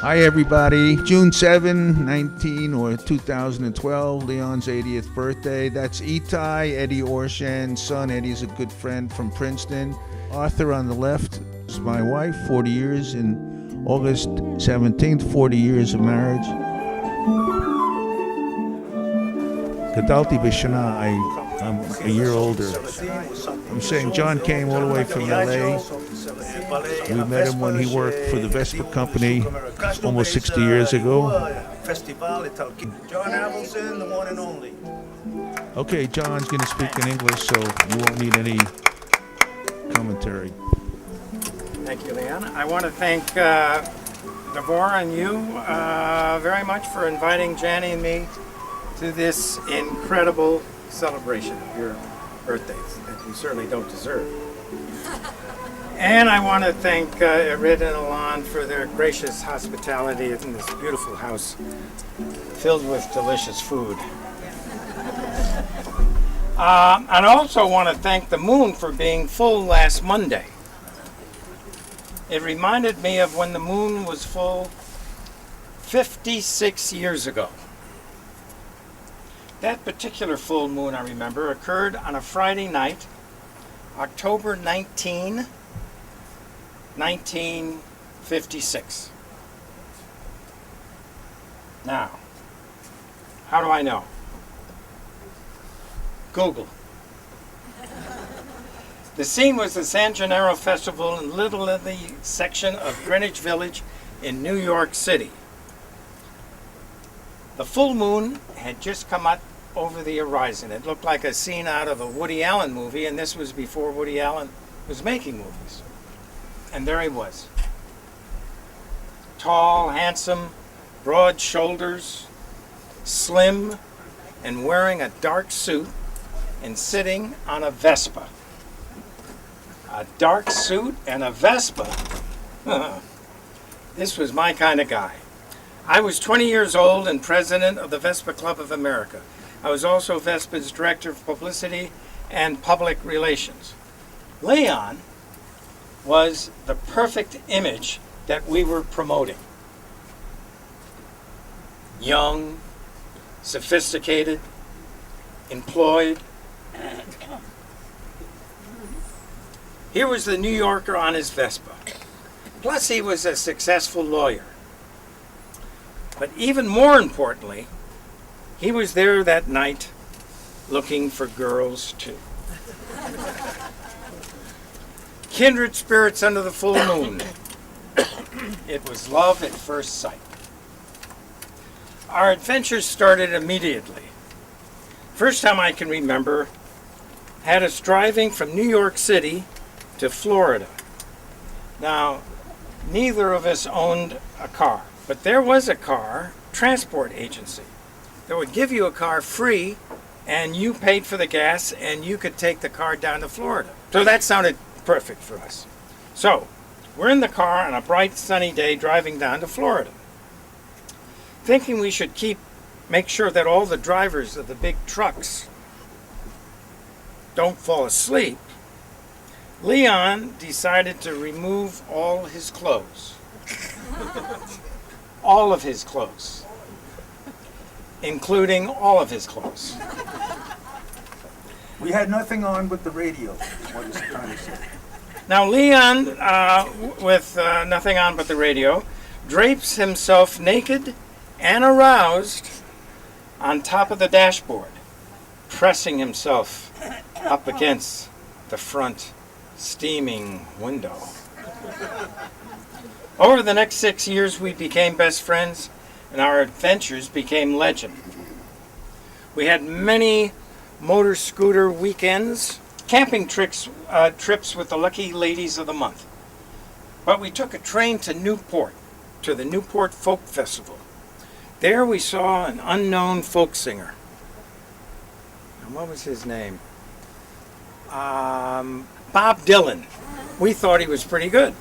Hi everybody, June 7, 2012, Leon's 80th birthday. That's Itai, Eddie Orshan's son. Eddie's a good friend from Princeton. Arthur on the left is my wife, 40 years in August 17th, 40 years of marriage. Gadalti Bishana, I'm a year older. I'm saying John came all the way from LA. We met him when he worked for the Vespa company almost 60 years ago. John Avildsen, the one and only. Okay, John's going to speak in English, so you won't need any commentary. Thank you, Leon. I want to thank Devorah and you very much for inviting Janny and me to this incredible celebration of your birthdays that you certainly don't deserve. And I want to thank Irid and Alon for their gracious hospitality in this beautiful house filled with delicious food. I also want to thank the moon for being full last Monday. It reminded me of when the moon was full 56 years ago. That particular full moon, I remember, occurred on a Friday night, October 19, 1956. Now, how do I know? Google. The scene was the San Gennaro Festival in Little Italy section of Greenwich Village in New York City. The full moon had just come up over the horizon. It looked like a scene out of a Woody Allen movie, and this was before Woody Allen was making movies. And there he was. Tall, handsome, broad shoulders, slim, and wearing a dark suit, and sitting on a Vespa. A dark suit and a Vespa. This was my kind of guy. I was 20 years old and president of the Vespa Club of America. I was also Vespa's director of publicity and public relations. Leon was the perfect image that we were promoting. Young, sophisticated, employed. Here was the New Yorker on his Vespa. Plus he was a successful lawyer. But even more importantly, he was there that night looking for girls too. Kindred spirits under the full moon. It was love at first sight. Our adventures started immediately. First time I can remember had us driving from New York City to Florida. Now, neither of us owned a car, but there was a car transport agency that would give you a car free, and you paid for the gas and you could take the car down to Florida. So that sounded perfect for us. So we're in the car on a bright sunny day driving down to Florida, thinking we should make sure that all the drivers of the big trucks don't fall asleep. Leon decided to remove all his clothes. All of his clothes. Including all of his clothes. We had nothing on but the radio, is what he's trying to say. Now Leon, with nothing on but the radio, drapes himself naked and aroused on top of the dashboard, pressing himself up against the front steaming window. Over the next 6 years, we became best friends, and our adventures became legend. We had many motor scooter weekends, camping trips with the lucky ladies of the month. But we took a train to Newport, to the Newport Folk Festival. There we saw an unknown folk singer. And what was his name? Bob Dylan. We thought he was pretty good.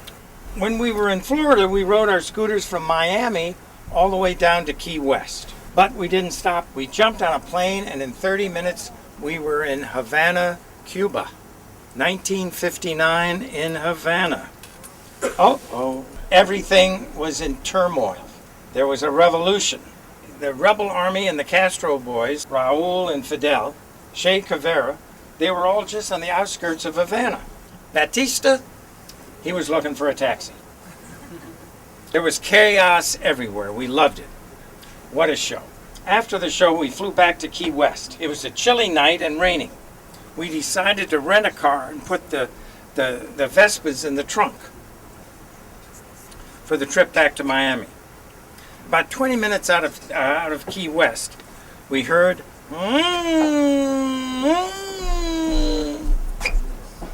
When we were in Florida, we rode our scooters from Miami all the way down to Key West. But we didn't stop. We jumped on a plane, and in 30 minutes, we were in Havana, Cuba. 1959 in Havana. Oh, everything was in turmoil. there was a revolution. The rebel army and the Castro boys, Raul and Fidel, Che Guevara, they were all just on the outskirts of Havana. Batista, he was looking for a taxi. There was chaos everywhere. We loved it. What a show. After the show, we flew back to Key West. It was a chilly night and raining. We decided to rent a car and put the Vespas in the trunk for the trip back to Miami. About 20 minutes out of Key West, we heard,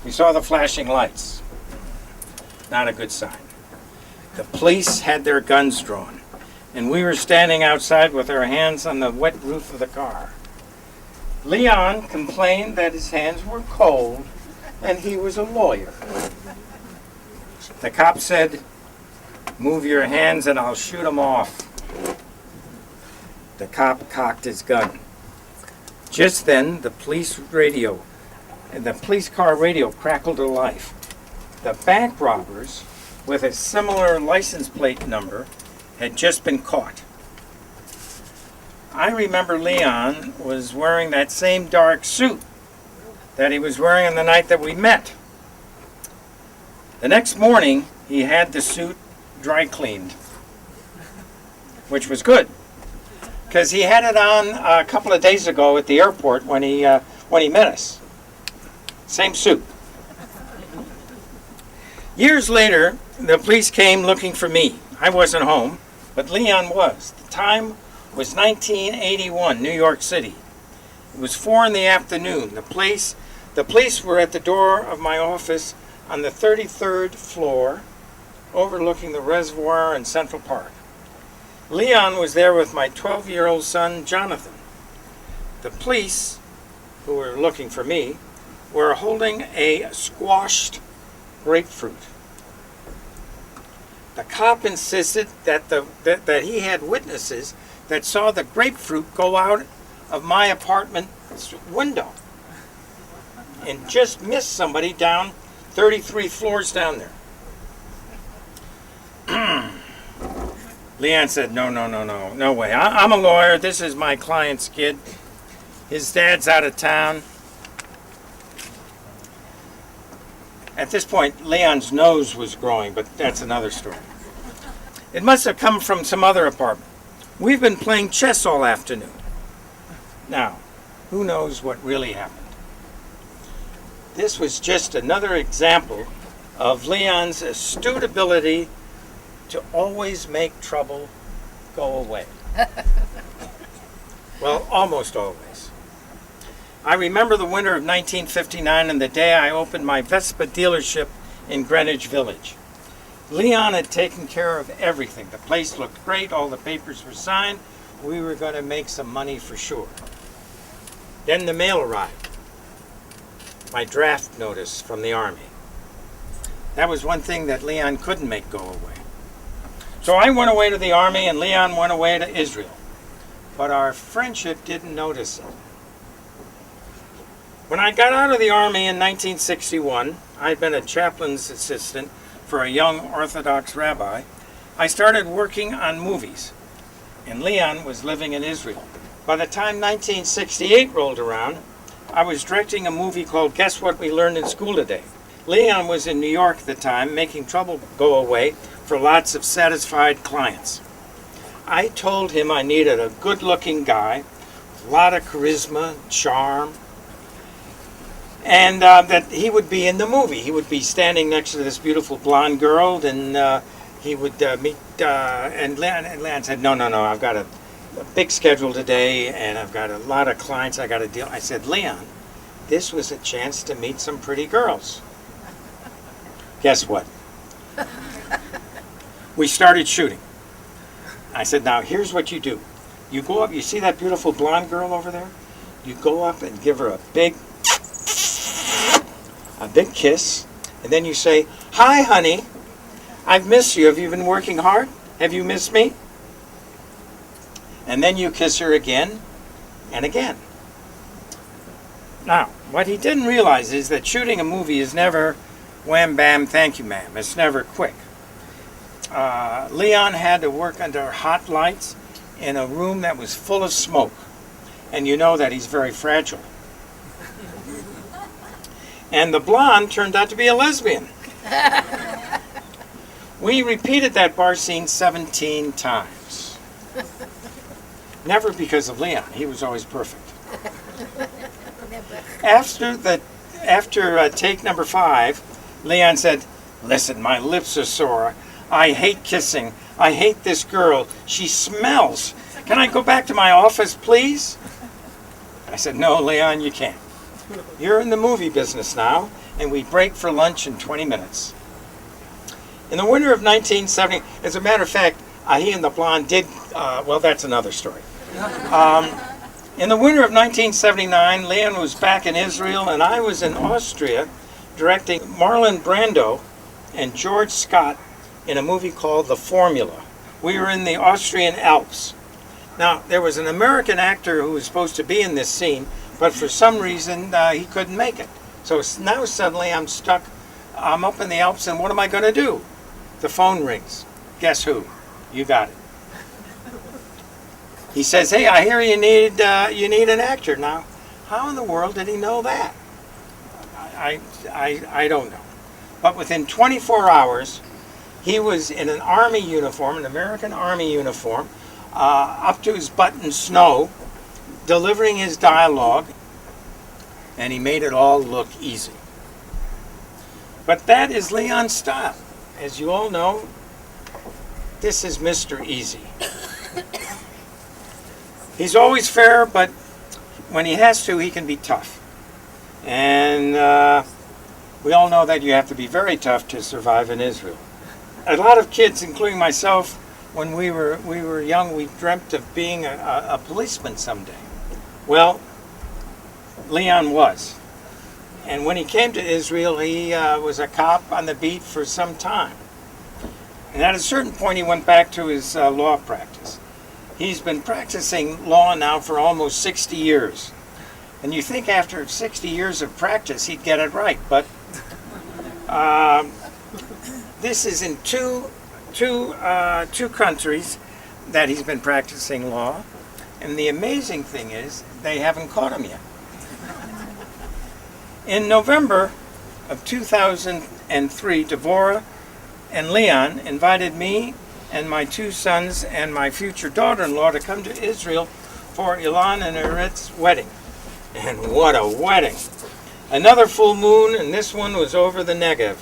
we saw the flashing lights. Not a good sign. The police had their guns drawn, and we were standing outside with our hands on the wet roof of the car. Leon complained that his hands were cold, and he was a lawyer. The cop said, "Move your hands and I'll shoot them off." The cop cocked his gun. Just then, the police car radio crackled to life. The bank robbers, with a similar license plate number, had just been caught. I remember Leon was wearing that same dark suit that he was wearing on the night that we met. The next morning, he had the suit dry cleaned, which was good, because he had it on a couple of days ago at the airport when he met us. Same suit. Years later, the police came looking for me. I wasn't home, but Leon was. The time was 1981, New York City. It was 4 in the afternoon. The police were at the door of my office on the 33rd floor, overlooking the reservoir in Central Park. Leon was there with my 12-year-old son, Jonathan. The police, who were looking for me, were holding a squashed grapefruit. The cop insisted that he had witnesses that saw the grapefruit go out of my apartment's window and just missed somebody down 33 floors down there. Leon said, no way. I'm a lawyer. This is my client's kid. His dad's out of town. At this point, Leon's nose was growing, but that's another story. It must have come from some other apartment. We've been playing chess all afternoon. Now, who knows what really happened? This was just another example of Leon's astute ability to always make trouble go away. Well, almost always. I remember the winter of 1959 and the day I opened my Vespa dealership in Greenwich Village. Leon had taken care of everything. The place looked great, all the papers were signed. We were going to make some money for sure. Then the mail arrived. My draft notice from the Army. That was one thing that Leon couldn't make go away. So I went away to the Army and Leon went away to Israel. But our friendship didn't notice it. When I got out of the Army in 1961, I'd been a chaplain's assistant for a young Orthodox rabbi. I started working on movies, and Leon was living in Israel. By the time 1968 rolled around, I was directing a movie called Guess What We Learned in School Today. Leon was in New York at the time, making trouble go away for lots of satisfied clients. I told him I needed a good-looking guy, with a lot of charisma, charm, and that he would be in the movie. He would be standing next to this beautiful blonde girl, and he would meet, and Leon said, no, I've got a big schedule today, and I've got a lot of clients I got to deal. I said, Leon, this was a chance to meet some pretty girls. Guess what? We started shooting. I said, now here's what you do. You go up, you see that beautiful blonde girl over there? You go up and give her a big kiss, and then you say, hi, honey, I've missed you. Have you been working hard? Have you missed me? And then you kiss her again and again. Now, what he didn't realize is that shooting a movie is never wham, bam, thank you, ma'am. It's never quick. Leon had to work under hot lights in a room that was full of smoke. And you know that he's very fragile. And the blonde turned out to be a lesbian. We repeated that bar scene 17 times. Never because of Leon. He was always perfect. After take number 5, Leon said, "Listen, my lips are sore. I hate kissing. I hate this girl. She smells. Can I go back to my office, please?" I said, "No, Leon, you can't. You're in the movie business now, and we break for lunch in 20 minutes." In the winter of 1970, as a matter of fact, he and the blonde did, well, that's another story. In the winter of 1979, Leon was back in Israel, and I was in Austria directing Marlon Brando and George Scott in a movie called The Formula. We were in the Austrian Alps. Now, there was an American actor who was supposed to be in this scene, but for some reason he couldn't make it. So now suddenly I'm stuck. I'm up in the Alps, and what am I going to do? The phone rings. Guess who? You got it. He says, "Hey, I hear you need an actor." Now, how in the world did he know that? I don't know. But within 24 hours, he was in an army uniform, an American army uniform, up to his butt in snow, delivering his dialogue, and he made it all look easy. But that is Leon's style. As you all know, this is Mr. Easy. He's always fair, but when he has to, he can be tough. And we all know that you have to be very tough to survive in Israel. A lot of kids, including myself, when we were young, we dreamt of being a policeman someday. Well, Leon was. And when he came to Israel, he was a cop on the beat for some time. And at a certain point, he went back to his law practice. He's been practicing law now for almost 60 years. And you think after 60 years of practice, he'd get it right. But this is in two countries that he's been practicing law. And the amazing thing is, they haven't caught him yet. In November of 2003, Devorah and Leon invited me and my 2 sons and my future daughter-in-law to come to Israel for Ilan and Eret's wedding. And what a wedding! Another full moon, and this one was over the Negev.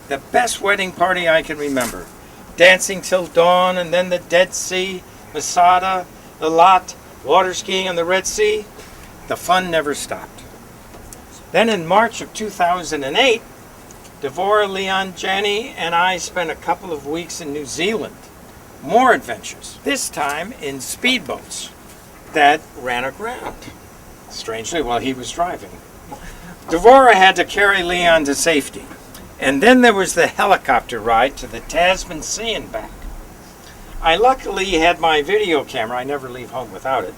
The best wedding party I can remember. Dancing till dawn, and then the Dead Sea, Masada, the Lot, water skiing on the Red Sea. The fun never stopped. Then in March of 2008, Devorah, Leon, Jenny, and I spent a couple of weeks in New Zealand. More adventures, this time in speedboats that ran aground. Strangely, while he was driving. Devorah had to carry Leon to safety. And then there was the helicopter ride to the Tasman Sea and back. I luckily had my video camera. I never leave home without it.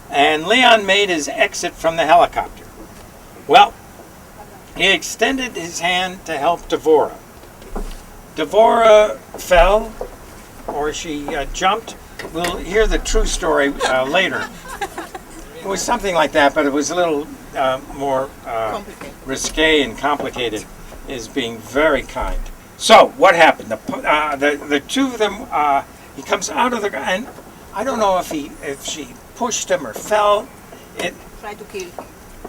And Leon made his exit from the helicopter. Well, he extended his hand to help Devorah. Devorah fell, or she jumped. We'll hear the true story later. It was something like that, but it was a little more risque and complicated, is being very kind. So, what happened? The two of them, he comes out of the, and I don't know if she pushed him or fell. Tried to kill him.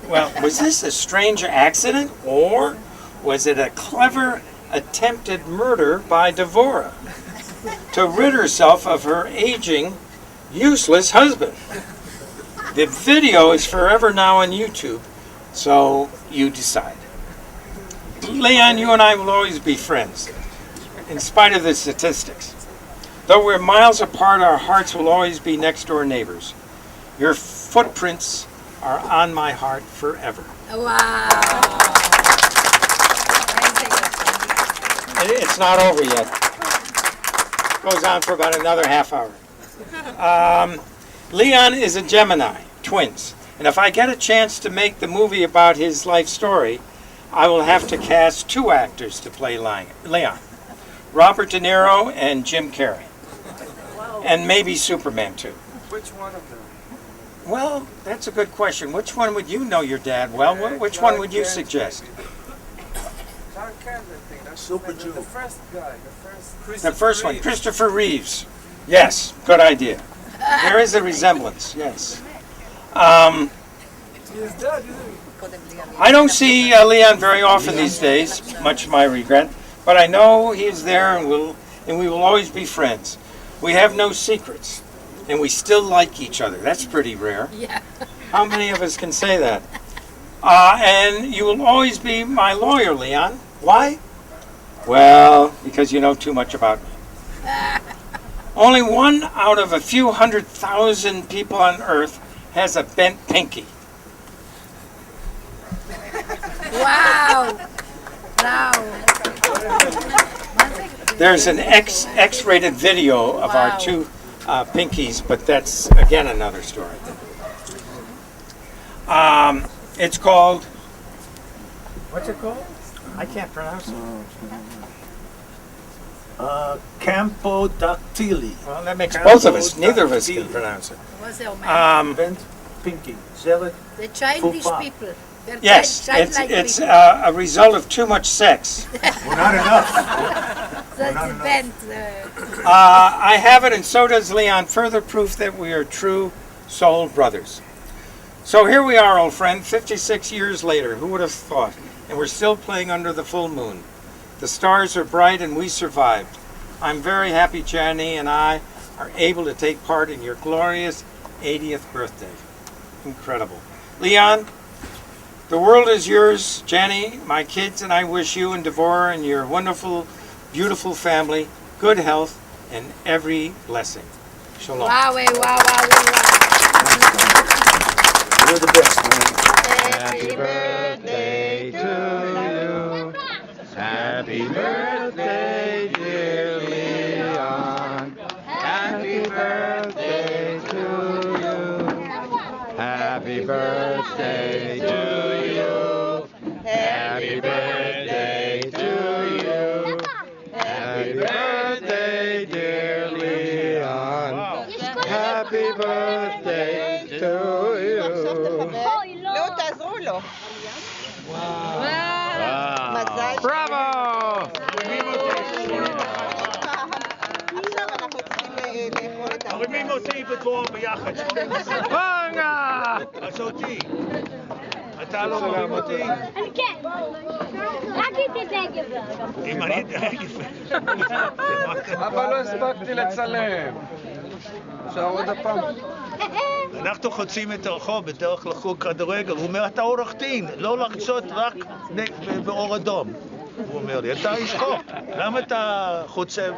Well, was this a strange accident, or was it a clever attempted murder by Devorah to rid herself of her aging, useless husband? The video is forever now on YouTube, so you decide. Leon, you and I will always be friends, in spite of the statistics. Though we're miles apart, our hearts will always be next-door neighbors. Your footprints are on my heart forever. Wow. It's not over yet. Goes on for about another half hour. Leon is a Gemini, twins. And if I get a chance to make the movie about his life story, I will have to cast 2 actors to play Leon. Robert De Niro and Jim Carrey. And maybe Superman too. Which one of them? Well, that's a good question. Which one would you know your dad well? Which one would you suggest? John Kent, I think. That's Super Jew. The first guy. The first one, Christopher Reeves. Yes, good idea. There is a resemblance, yes. His dad, isn't he? I don't see Leon very often these days, much to my regret, but I know he is there and we will always be friends. We have no secrets, and we still like each other. That's pretty rare. Yeah. How many of us can say that? And you will always be my lawyer, Leon. Why? Well, because you know too much about me. Only one out of a few 100,000 people on Earth has a bent pinky. Wow. Wow. There's an X-rated video of our two pinkies, but that's, again, another story. It's called... What's it called? I can't pronounce it. Campodactyly. Well, that makes both of us. Neither of us can pronounce it. What's the man? Bent pinky. Zealot. The childish Fupa. people. They're Yes, childlike it's people. a result of too much sex. Well, not enough. So it's bent. I have it, and so does Leon. Further proof that we are true soul brothers. So here we are, old friend, 56 years later. Who would have thought? And we're still playing under the full moon. The stars are bright, and we survived. I'm very happy Jenny and I are able to take part in your glorious 80th birthday. Incredible. Leon, the world is yours. Jenny, my kids, and I wish you and Devorah and your wonderful, beautiful family good health and every blessing. Shalom. Wow, wow. You're the best, man. Happy birthday to you. Happy birthday, dear Leon. Happy birthday to you. Happy birthday to you. Happy birthday to you. Happy birthday, dear Leon. Happy birthday to you. לא, תעזרו לו. מזל. Bravo! עכשיו אנחנו צריכים לאכול את אבל מי מוסיף את דבורה ביחד? Bonga! אז אותי. אתה לא מרים אותי? אני כן. רק איתי דגל. אם אני דגל. אבל לא הספקתי לצלם. אפשר עוד הפעם? אנחנו חוצים את הרחוב בדרך לחוג כדורגל. הוא אומר, אתה עורך דין, לא לחצות רק באור אדום. הוא אומר לי, אתה איש חוק, למה אתה חוצה